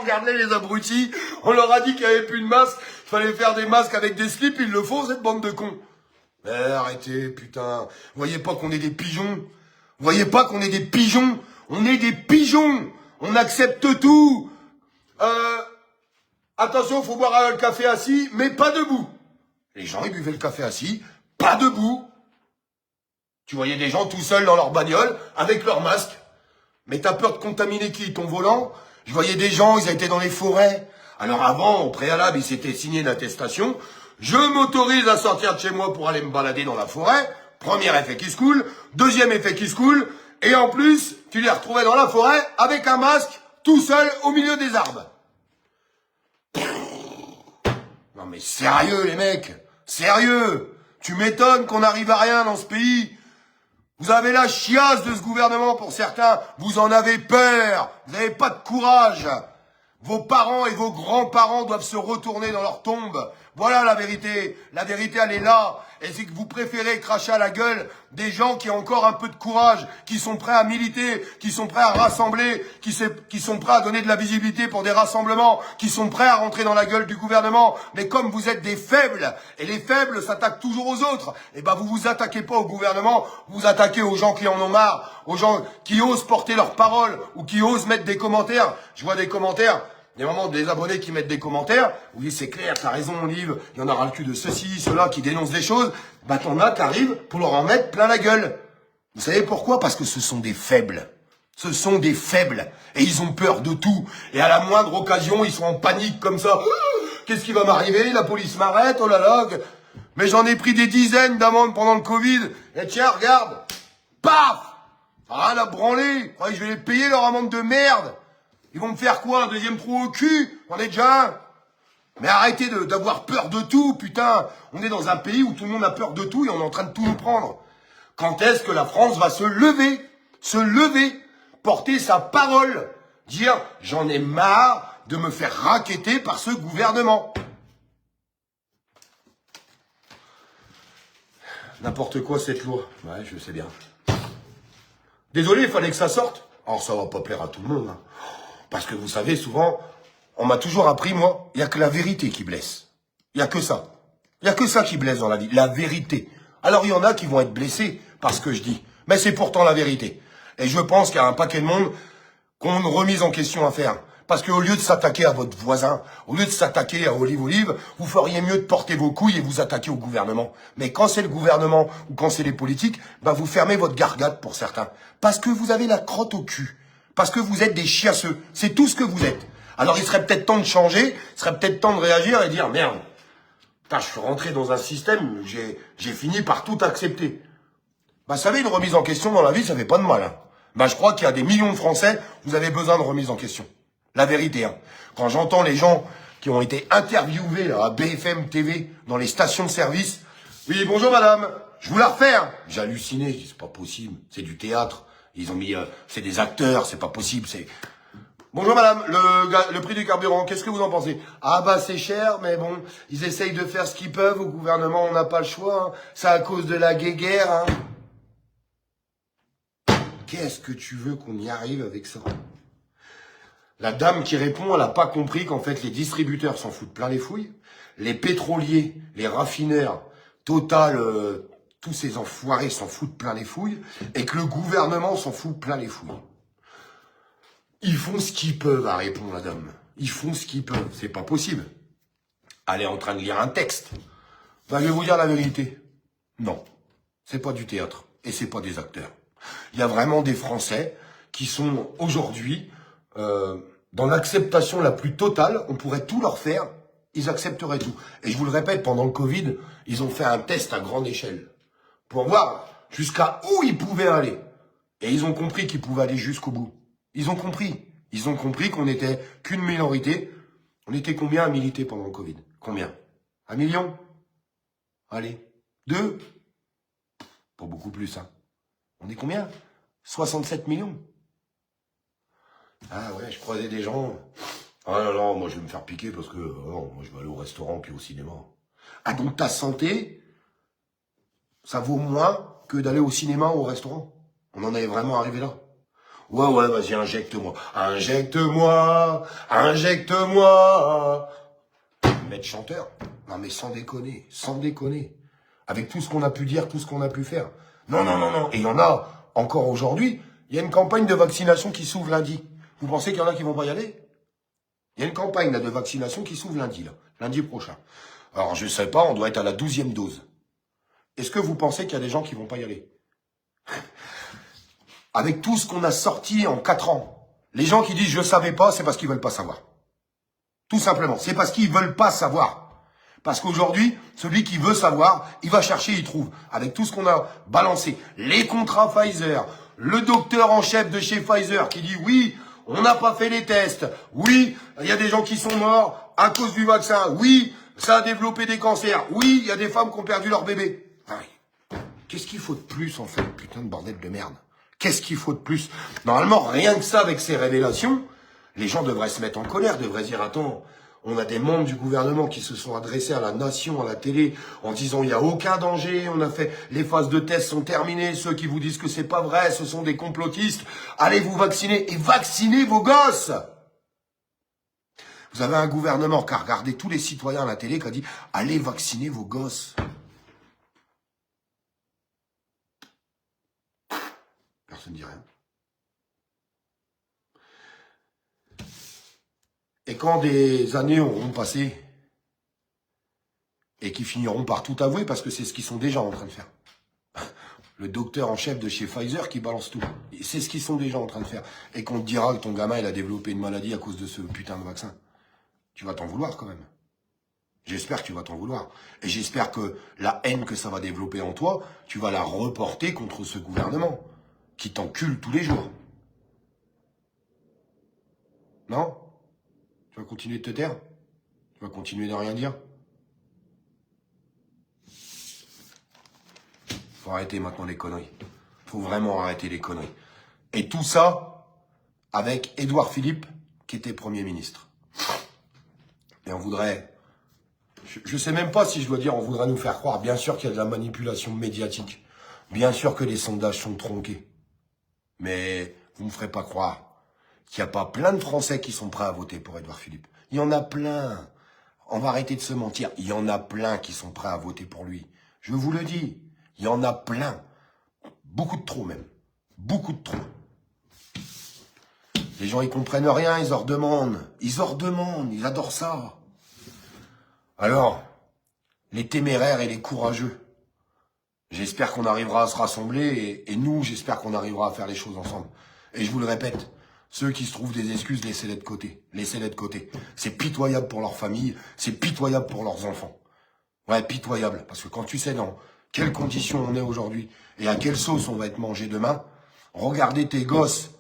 Regardez les abrutis. On leur a dit qu'il n'y avait plus de masque. Il fallait faire des masques avec des slips. Ils le font, cette bande de cons. Mais arrêtez, putain. Vous voyez pas qu'on est des pigeons? Vous voyez pas qu'on est des pigeons? On est des pigeons. On accepte tout. Attention, faut boire le café assis, mais pas debout. Les gens, ils buvaient le café assis, pas debout. Tu voyais des gens tout seuls dans leur bagnole, avec leur masque. Mais t'as peur de contaminer qui? Ton volant? Je voyais des gens, ils étaient dans les forêts. Alors avant, au préalable, ils s'étaient signé une attestation. Je m'autorise à sortir de chez moi pour aller me balader dans la forêt. Premier effet qui se coule. Deuxième effet qui se coule. Et en plus, tu les retrouvais dans la forêt avec un masque, tout seul, au milieu des arbres. Non mais sérieux les mecs, sérieux. Tu m'étonnes qu'on n'arrive à rien dans ce pays. Vous avez la chiasse de ce gouvernement pour certains. Vous en avez peur. Vous n'avez pas de courage. Vos parents et vos grands-parents doivent se retourner dans leur tombe. Voilà la vérité. La vérité, elle est là. Et c'est que vous préférez cracher à la gueule des gens qui ont encore un peu de courage, qui sont prêts à militer, qui sont prêts à rassembler, qui sont prêts à donner de la visibilité pour des rassemblements, qui sont prêts à rentrer dans la gueule du gouvernement. Mais comme vous êtes des faibles, et les faibles s'attaquent toujours aux autres, et ben vous vous attaquez pas au gouvernement, vous vous attaquez aux gens qui en ont marre, aux gens qui osent porter leurs paroles, ou qui osent mettre des commentaires. Je vois des commentaires. Il y a vraiment des abonnés qui mettent des commentaires. Oui, c'est clair, t'as raison, Olive. Il y en aura le cul de ceux-ci, ceux-là qui dénoncent des choses. Bah, t'en as qui arrivent pour leur en mettre plein la gueule. Vous savez pourquoi? Parce que ce sont des faibles. Ce sont des faibles. Et ils ont peur de tout. Et à la moindre occasion, ils sont en panique comme ça. Qu'est-ce qui va m'arriver? La police m'arrête, oh là là. Mais j'en ai pris des dizaines d'amendes pendant le Covid. Et tiens, regarde. Paf! Rien à branler. Je vais les payer leur amende de merde. Ils vont me faire quoi? Un deuxième trou au cul? On est déjà un. Mais arrêtez d'avoir peur de tout, putain. On est dans un pays où tout le monde a peur de tout et on est en train de tout nous prendre. Quand est-ce que la France va se lever, porter sa parole, dire j'en ai marre de me faire racketter par ce gouvernement. N'importe quoi cette loi. Ouais, je sais bien. Désolé, il fallait que ça sorte. Alors ça va pas plaire à tout le monde, hein. Parce que vous savez, souvent, on m'a toujours appris, moi, il n'y a que la vérité qui blesse. Il n'y a que ça. Il n'y a que ça qui blesse dans la vie, la vérité. Alors il y en a qui vont être blessés par ce que je dis. Mais c'est pourtant la vérité. Et je pense qu'il y a un paquet de monde qui ont une remise en question à faire. Parce qu'au lieu de s'attaquer à votre voisin, au lieu de s'attaquer à Olive, vous feriez mieux de porter vos couilles et vous attaquer au gouvernement. Mais quand c'est le gouvernement ou quand c'est les politiques, bah vous fermez votre gargade pour certains. Parce que vous avez la crotte au cul. Parce que vous êtes des chiasseux. C'est tout ce que vous êtes. Alors il serait peut-être temps de changer, il serait peut-être temps de réagir et dire merde. Putain, je suis rentré dans un système, j'ai fini par tout accepter. Bah, vous savez, une remise en question dans la vie, ça fait pas de mal, hein. Bah, je crois qu'il y a des millions de Français, vous avez besoin de remise en question. La vérité, hein. Quand j'entends les gens qui ont été interviewés, là, à BFM TV, dans les stations de service. Oui, bonjour madame, je vous la refais, hein. J'ai halluciné, je dis, c'est pas possible, c'est du théâtre. Ils ont mis, c'est des acteurs, c'est pas possible, c'est... Bonjour madame, le prix du carburant, qu'est-ce que vous en pensez? Ah bah c'est cher, mais bon, ils essayent de faire ce qu'ils peuvent, au gouvernement on n'a pas le choix, hein. C'est à cause de la guéguerre, hein. Qu'est-ce que tu veux qu'on y arrive avec ça? La dame qui répond, elle n'a pas compris qu'en fait les distributeurs s'en foutent plein les fouilles, les pétroliers, les raffineurs, Total, tous ces enfoirés s'en foutent plein les fouilles, et que le gouvernement s'en fout plein les fouilles. Ils font ce qu'ils peuvent, a répondre la dame. Ils font ce qu'ils peuvent. C'est pas possible. Elle est en train de lire un texte. Ben, je vais vous dire la vérité. Non. C'est pas du théâtre. Et c'est pas des acteurs. Il y a vraiment des Français qui sont aujourd'hui dans l'acceptation la plus totale. On pourrait tout leur faire. Ils accepteraient tout. Et je vous le répète, pendant le Covid, ils ont fait un test à grande échelle. pour voir jusqu'à où ils pouvaient aller. Et ils ont compris qu'ils pouvaient aller jusqu'au bout. Ils ont compris. Ils ont compris qu'on n'était qu'une minorité. On était combien à militer pendant le Covid? Combien? 1 million? Allez. 2? Pas beaucoup plus, hein. On est combien? 67 millions. Ah ouais, je croisais des gens. Ah non, non, moi je vais me faire piquer parce que non, moi je vais aller au restaurant puis au cinéma. Ah donc ta santé, ça vaut moins que d'aller au cinéma ou au restaurant. On en est vraiment arrivé là. Ouais, ouais, vas-y, injecte-moi. Injecte-moi, injecte-moi. Mettre chanteur. Non mais sans déconner, sans déconner. Avec tout ce qu'on a pu dire, tout ce qu'on a pu faire. Non, non, non, non. Et il y en a encore aujourd'hui. Il y a une campagne de vaccination qui s'ouvre lundi. Vous pensez qu'il y en a qui vont pas y aller? Il y a une campagne là, de vaccination qui s'ouvre lundi, là, lundi prochain. Alors, je sais pas, on doit être à la 12e dose. Est-ce que vous pensez qu'il y a des gens qui vont pas y aller? Avec tout ce qu'on a sorti en 4 ans, les gens qui disent « je savais pas », c'est parce qu'ils veulent pas savoir. Tout simplement, c'est parce qu'ils veulent pas savoir. Parce qu'aujourd'hui, celui qui veut savoir, il va chercher, il trouve. Avec tout ce qu'on a balancé, les contrats Pfizer, le docteur en chef de chez Pfizer qui dit « oui, on n'a pas fait les tests. Oui, il y a des gens qui sont morts à cause du vaccin. Oui, ça a développé des cancers. Oui, il y a des femmes qui ont perdu leur bébé. » Qu'est-ce qu'il faut de plus, en fait, putain de bordel de merde? Qu'est-ce qu'il faut de plus? Normalement, rien que ça, avec ces révélations, les gens devraient se mettre en colère, devraient dire, attends, on a des membres du gouvernement qui se sont adressés à la nation, à la télé, en disant, il n'y a aucun danger, on a fait, les phases de test sont terminées, ceux qui vous disent que c'est pas vrai, ce sont des complotistes, allez vous vacciner, et vaccinez vos gosses! Vous avez un gouvernement qui a regardé tous les citoyens à la télé, qui a dit, allez vacciner vos gosses. Personne ne dit rien. Et quand des années auront passé et qui finiront par tout avouer, parce que c'est ce qu'ils sont déjà en train de faire. Le docteur en chef de chez Pfizer qui balance tout. C'est ce qu'ils sont déjà en train de faire. Et qu'on te dira que ton gamin il a développé une maladie à cause de ce putain de vaccin. Tu vas t'en vouloir quand même. J'espère que tu vas t'en vouloir. Et j'espère que la haine que ça va développer en toi, tu vas la reporter contre ce gouvernement qui t'encule tous les jours. Non? Tu vas continuer de te taire? Tu vas continuer de rien dire? Faut arrêter maintenant les conneries. Faut vraiment arrêter les conneries. Et tout ça avec Édouard Philippe, qui était Premier ministre. Et on voudrait... Je sais même pas si je dois dire on voudrait nous faire croire. Bien sûr qu'il y a de la manipulation médiatique. Bien sûr que les sondages sont tronqués. Mais vous me ferez pas croire qu'il n'y a pas plein de Français qui sont prêts à voter pour Édouard Philippe. Il y en a plein. On va arrêter de se mentir. Il y en a plein qui sont prêts à voter pour lui. Je vous le dis. Il y en a plein. Beaucoup de trop même. Beaucoup de trop. Les gens, ils comprennent rien, ils en redemandent. Ils en redemandent, ils adorent ça. Alors, les téméraires et les courageux, j'espère qu'on arrivera à se rassembler et nous, j'espère qu'on arrivera à faire les choses ensemble. Et je vous le répète, ceux qui se trouvent des excuses, laissez-les de côté. Laissez-les de côté. C'est pitoyable pour leur famille, c'est pitoyable pour leurs enfants. Ouais, pitoyable. Parce que quand tu sais dans quelles conditions on est aujourd'hui et à quelle sauce on va être mangé demain, regarder tes gosses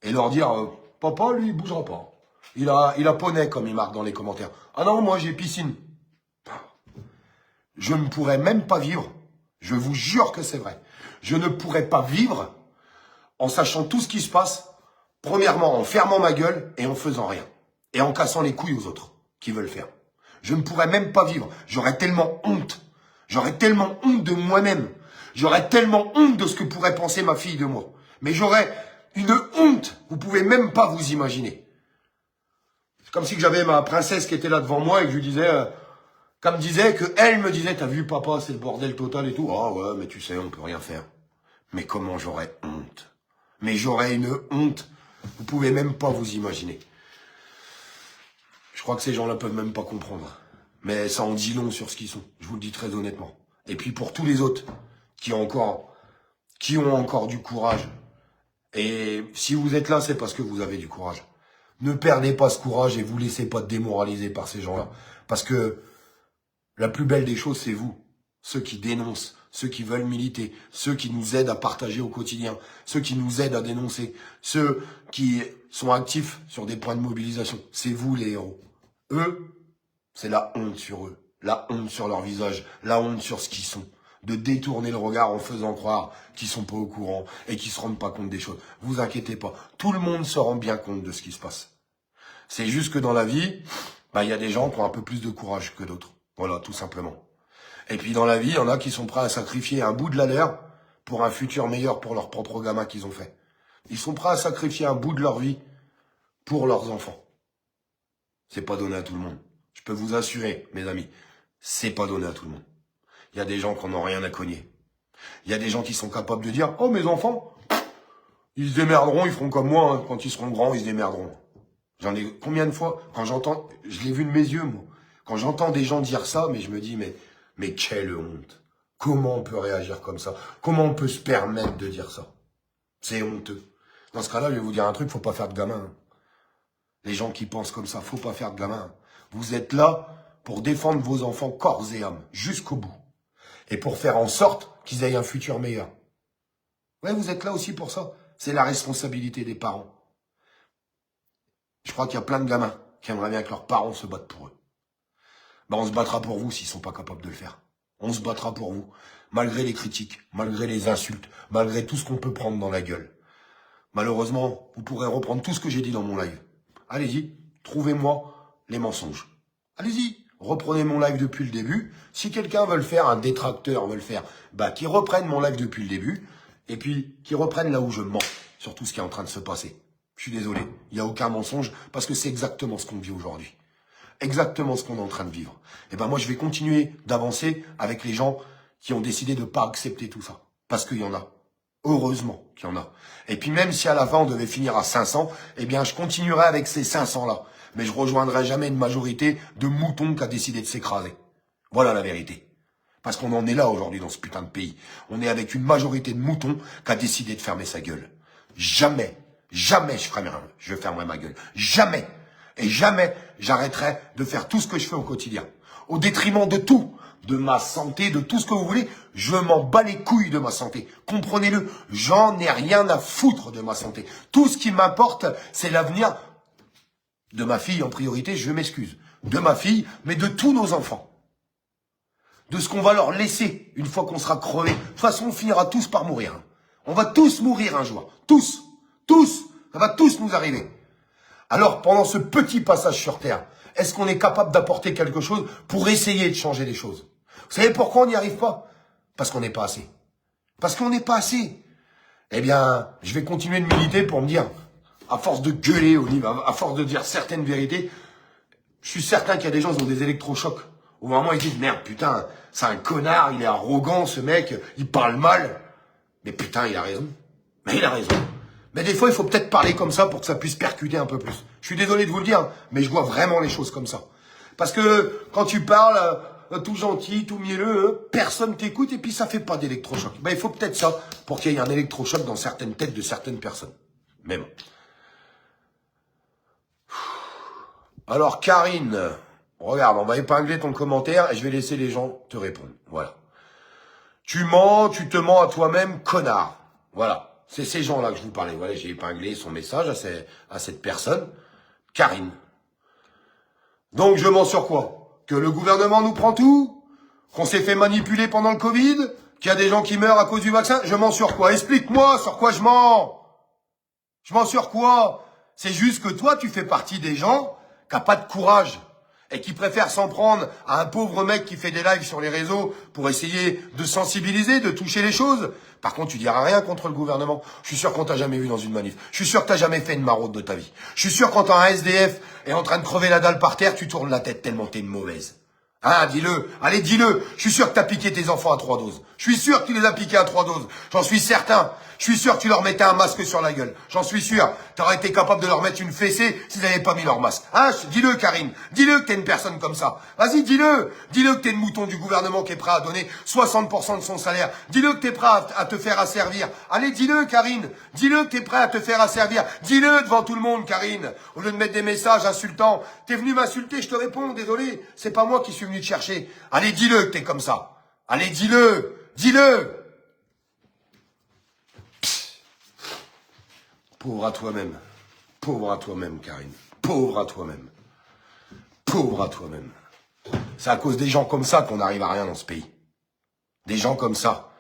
et leur dire « Papa, lui, il bougera pas. Il a poney, comme il marque dans les commentaires. Ah non, moi, j'ai piscine. » Je ne pourrais même pas vivre. Je vous jure que c'est vrai. Je ne pourrais pas vivre en sachant tout ce qui se passe. Premièrement, en fermant ma gueule et en faisant rien. Et en cassant les couilles aux autres qui veulent faire. Je ne pourrais même pas vivre. J'aurais tellement honte. J'aurais tellement honte de moi-même. J'aurais tellement honte de ce que pourrait penser ma fille de moi. Mais j'aurais une honte. Vous pouvez même pas vous imaginer. C'est comme si j'avais ma princesse qui était là devant moi et que je lui disais... Comme disait que elle me disait, t'as vu papa, c'est le bordel total et tout. Ah ouais, mais tu sais, on peut rien faire. Mais comment j'aurais honte? Mais j'aurais une honte. Vous pouvez même pas vous imaginer. Je crois que ces gens-là peuvent même pas comprendre. Mais ça en dit long sur ce qu'ils sont. Je vous le dis très honnêtement. Et puis pour tous les autres qui ont encore du courage. Et si vous êtes là, c'est parce que vous avez du courage. Ne perdez pas ce courage et vous laissez pas démoraliser par ces gens-là. Parce que la plus belle des choses, c'est vous. Ceux qui dénoncent, ceux qui veulent militer, ceux qui nous aident à partager au quotidien, ceux qui nous aident à dénoncer, ceux qui sont actifs sur des points de mobilisation. C'est vous les héros. Eux, c'est la honte sur eux, la honte sur leur visage, la honte sur ce qu'ils sont. De détourner le regard en faisant croire qu'ils sont pas au courant et qu'ils se rendent pas compte des choses. Vous inquiétez pas, tout le monde se rend bien compte de ce qui se passe. C'est juste que dans la vie, il y a des gens qui ont un peu plus de courage que d'autres. Voilà, tout simplement. Et puis dans la vie, il y en a qui sont prêts à sacrifier un bout de la leur pour un futur meilleur pour leur propre gamin qu'ils ont fait. Ils sont prêts à sacrifier un bout de leur vie pour leurs enfants. C'est pas donné à tout le monde. Je peux vous assurer, mes amis, c'est pas donné à tout le monde. Il y a des gens qui n'en ont rien à cogner. Il y a des gens qui sont capables de dire « Oh, mes enfants, ils se démerderont, ils feront comme moi, hein. Quand ils seront grands, ils se démerderont. » J'en ai combien de fois, quand j'entends, je l'ai vu de mes yeux, moi, quand j'entends des gens dire ça, mais je me dis « Mais quelle honte. Comment on peut réagir comme ça? Comment on peut se permettre de dire ça? C'est honteux. » Dans ce cas-là, je vais vous dire un truc, faut pas faire de gamin. Hein. Les gens qui pensent comme ça, faut pas faire de gamin. Vous êtes là pour défendre vos enfants corps et âme, jusqu'au bout. Et pour faire en sorte qu'ils aient un futur meilleur. Ouais, vous êtes là aussi pour ça. C'est la responsabilité des parents. Je crois qu'il y a plein de gamins qui aimeraient bien que leurs parents se battent pour eux. On se battra pour vous s'ils sont pas capables de le faire. On se battra pour vous, malgré les critiques, malgré les insultes, malgré tout ce qu'on peut prendre dans la gueule. Malheureusement, vous pourrez reprendre tout ce que j'ai dit dans mon live. Allez-y, trouvez-moi les mensonges. Allez-y. Reprenez mon live depuis le début. Si quelqu'un veut le faire, un détracteur veut le faire, qu'il reprenne mon live depuis le début et puis qu'il reprenne là où je mens sur tout ce qui est en train de se passer. Je suis désolé, il n'y a aucun mensonge parce que c'est exactement ce qu'on vit aujourd'hui. Exactement ce qu'on est en train de vivre. Et moi, je vais continuer d'avancer avec les gens qui ont décidé de ne pas accepter tout ça. Parce qu'il y en a. Heureusement qu'il y en a. Et puis même si à la fin on devait finir à 500, je continuerai avec ces 500-là. Mais je rejoindrai jamais une majorité de moutons qui a décidé de s'écraser. Voilà la vérité. Parce qu'on en est là aujourd'hui dans ce putain de pays. On est avec une majorité de moutons qui a décidé de fermer sa gueule. Jamais, jamais je fermerai ma gueule. Jamais. Et jamais j'arrêterai de faire tout ce que je fais au quotidien. Au détriment de tout. De ma santé, de tout ce que vous voulez. Je m'en bats les couilles de ma santé. Comprenez-le. J'en ai rien à foutre de ma santé. Tout ce qui m'importe, c'est l'avenir de ma fille en priorité, je m'excuse. De ma fille, mais de tous nos enfants. De ce qu'on va leur laisser une fois qu'on sera crevé. De toute façon, on finira tous par mourir. On va tous mourir un jour. Tous. Tous. Ça va tous nous arriver. Alors, pendant ce petit passage sur Terre, est-ce qu'on est capable d'apporter quelque chose pour essayer de changer les choses? Vous savez pourquoi on n'y arrive pas? Parce qu'on n'est pas assez. Parce qu'on n'est pas assez. Je vais continuer de militer pour me dire... À force de gueuler au niveau, à force de dire certaines vérités, je suis certain qu'il y a des gens qui ont des électrochocs. Au moment où ils disent, merde, putain, c'est un connard, il est arrogant, ce mec, il parle mal. Mais putain, il a raison. Mais il a raison. Mais des fois, il faut peut-être parler comme ça pour que ça puisse percuter un peu plus. Je suis désolé de vous le dire, mais je vois vraiment les choses comme ça. Parce que quand tu parles tout gentil, tout mielleux, personne t'écoute et puis ça fait pas d'électrochoc. Il faut peut-être ça pour qu'il y ait un électrochoc dans certaines têtes de certaines personnes. Mais bon. Alors, Karine, regarde, on va épingler ton commentaire et je vais laisser les gens te répondre. Voilà. Tu mens, tu te mens à toi-même, connard. Voilà. C'est ces gens-là que je vous parlais. Voilà, j'ai épinglé son message à cette personne. Karine. Donc, je mens sur quoi? Que le gouvernement nous prend tout? Qu'on s'est fait manipuler pendant le Covid? Qu'il y a des gens qui meurent à cause du vaccin? Je mens sur quoi? Explique-moi sur quoi je mens. Je mens sur quoi? C'est juste que toi, tu fais partie des gens qui n'ont pas de courage et qui préfèrent s'en prendre à un pauvre mec qui fait des lives sur les réseaux pour essayer de sensibiliser, de toucher les choses. Par contre, tu diras rien contre le gouvernement. Je suis sûr qu'on t'a jamais vu dans une manif. Je suis sûr que t'as jamais fait une maraude de ta vie. Je suis sûr quand un SDF est en train de crever la dalle par terre, tu tournes la tête tellement t'es une mauvaise. Hein, dis-le. Allez, dis-le. Je suis sûr que t'as piqué tes enfants à 3 doses. Je suis sûr que tu les as piqués à 3 doses. J'en suis certain. Je suis sûr que tu leur mettais un masque sur la gueule. J'en suis sûr. T'aurais été capable de leur mettre une fessée s'ils n'avaient pas mis leur masque. Hein, dis-le, Karine. Dis-le que t'es une personne comme ça. Vas-y, dis-le. Dis-le que t'es le mouton du gouvernement qui est prêt à donner 60% de son salaire. Dis-le que t'es prêt à te faire asservir. Allez, dis-le, Karine. Dis-le que t'es prêt à te faire asservir. Dis-le devant tout le monde, Karine. Au lieu de mettre des messages insultants. T'es venu m'insulter, je te réponds, désolé. C'est pas moi qui suis venu te chercher. Allez, dis-le que t'es comme ça. Allez, dis-le. Dis-le. Pauvre à toi-même. Pauvre à toi-même, Karine. Pauvre à toi-même. Pauvre à toi-même. C'est à cause des gens comme ça qu'on n'arrive à rien dans ce pays. Des gens comme ça,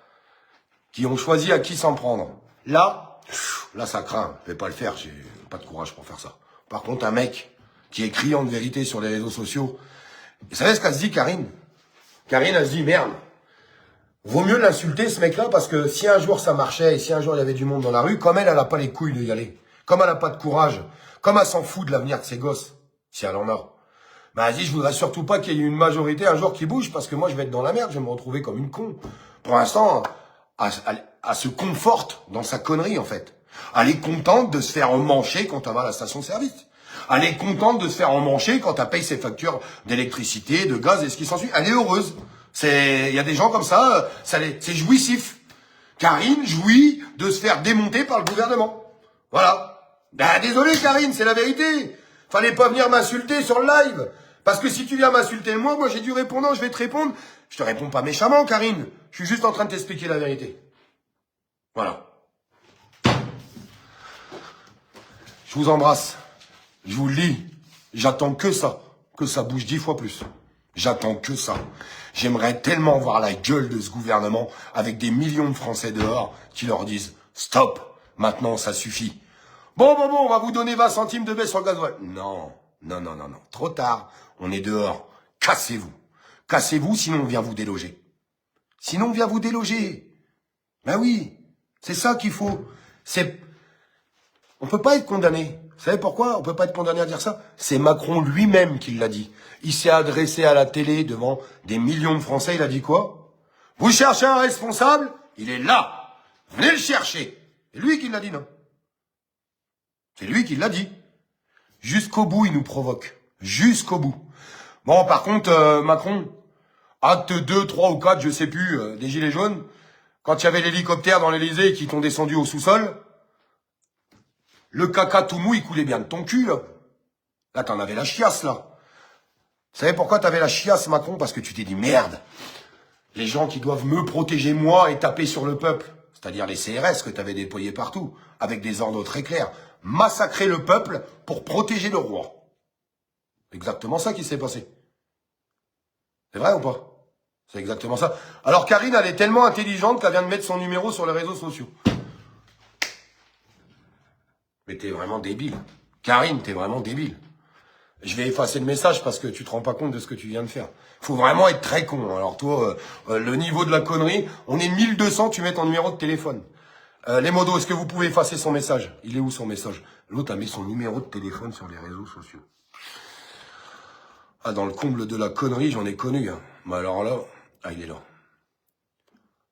qui ont choisi à qui s'en prendre. Là, ça craint. Je vais pas le faire, j'ai pas de courage pour faire ça. Par contre, un mec qui est criant de vérité sur les réseaux sociaux, vous savez ce qu'elle se dit, Karine? Karine, elle se dit, merde, vaut mieux l'insulter, ce mec-là, parce que si un jour ça marchait, et si un jour il y avait du monde dans la rue, comme elle a pas les couilles de y aller, comme elle a pas de courage, comme elle s'en fout de l'avenir de ses gosses, si elle en a, bah elle dit, je voudrais surtout pas qu'il y ait une majorité un jour qui bouge, parce que moi je vais être dans la merde, je vais me retrouver comme une con. Pour l'instant, elle se conforte dans sa connerie, en fait. Elle est contente de se faire emmancher quand elle va à la station-service. Elle est contente de se faire emmancher quand elle paye ses factures d'électricité, de gaz et ce qui s'ensuit. Elle est heureuse. Il y a des gens comme ça, c'est jouissif. Karine jouit de se faire démonter par le gouvernement. Voilà. Ben, désolé, Karine, c'est la vérité. Fallait pas venir m'insulter sur le live. Parce que si tu viens m'insulter moi j'ai du répondant, je vais te répondre. Je te réponds pas méchamment, Karine. Je suis juste en train de t'expliquer la vérité. Voilà. Je vous embrasse. Je vous le dis. J'attends que ça bouge 10 fois plus. J'attends que ça. J'aimerais tellement voir la gueule de ce gouvernement avec des millions de Français dehors qui leur disent « Stop, maintenant ça suffit. Bon, on va vous donner 20 centimes de baisse sur le gasoil. » Non. Trop tard. On est dehors. Cassez-vous. Cassez-vous, sinon on vient vous déloger. Ben oui, c'est ça qu'il faut. On peut pas être condamné. Vous savez pourquoi on peut pas être condamné à dire ça? C'est Macron lui-même qui l'a dit. Il s'est adressé à la télé devant des millions de Français. Il a dit quoi? Vous cherchez un responsable? Il est là. Venez le chercher. C'est lui qui l'a dit, non? C'est lui qui l'a dit. Jusqu'au bout, il nous provoque. Jusqu'au bout. Bon, par contre, Macron, acte 2, 3 ou 4, je sais plus, des gilets jaunes, quand il y avait l'hélicoptère dans l'Élysée qui t'ont descendu au sous-sol, le caca tout mou, il coulait bien de ton cul, là. Là, t'en avais la chiasse, là. Vous savez pourquoi t'avais la chiasse, Macron? Parce que tu t'es dit, merde, les gens qui doivent me protéger, moi, et taper sur le peuple, c'est-à-dire les CRS que t'avais déployés partout, avec des ordres très clairs, massacrer le peuple pour protéger le roi. Exactement ça qui s'est passé. C'est vrai ou pas? C'est exactement ça. Alors Karine, elle est tellement intelligente qu'elle vient de mettre son numéro sur les réseaux sociaux. Mais t'es vraiment débile. Karine, t'es vraiment débile. Je vais effacer le message parce que tu te rends pas compte de ce que tu viens de faire. Faut vraiment être très con. Alors toi, le niveau de la connerie, on est 1200, tu mets ton numéro de téléphone. Les modos, est-ce que vous pouvez effacer son message? Il est où son message? L'autre a mis son numéro de téléphone sur les réseaux sociaux. Ah, dans le comble de la connerie, j'en ai connu. Hein. Mais alors là, il est là.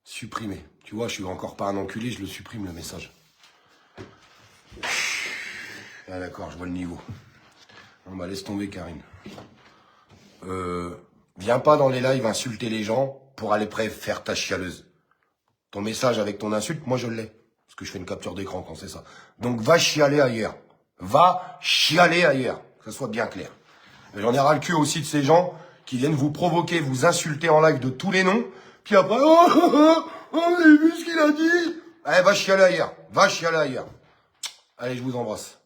Supprimer. Tu vois, je suis encore pas un enculé, je le supprime le message. Ah d'accord, je vois le niveau. Bon bah laisse tomber, Karine. Viens pas dans les lives insulter les gens pour aller faire ta chialeuse. Ton message avec ton insulte, moi je l'ai. Parce que je fais une capture d'écran quand c'est ça. Donc va chialer ailleurs. Va chialer ailleurs. Que ça soit bien clair. J'en ai ras le cul aussi de ces gens qui viennent vous provoquer, vous insulter en live de tous les noms. Puis après, vous avez vu ce qu'il a dit? Allez, va chialer ailleurs. Va chialer ailleurs. Allez, je vous embrasse.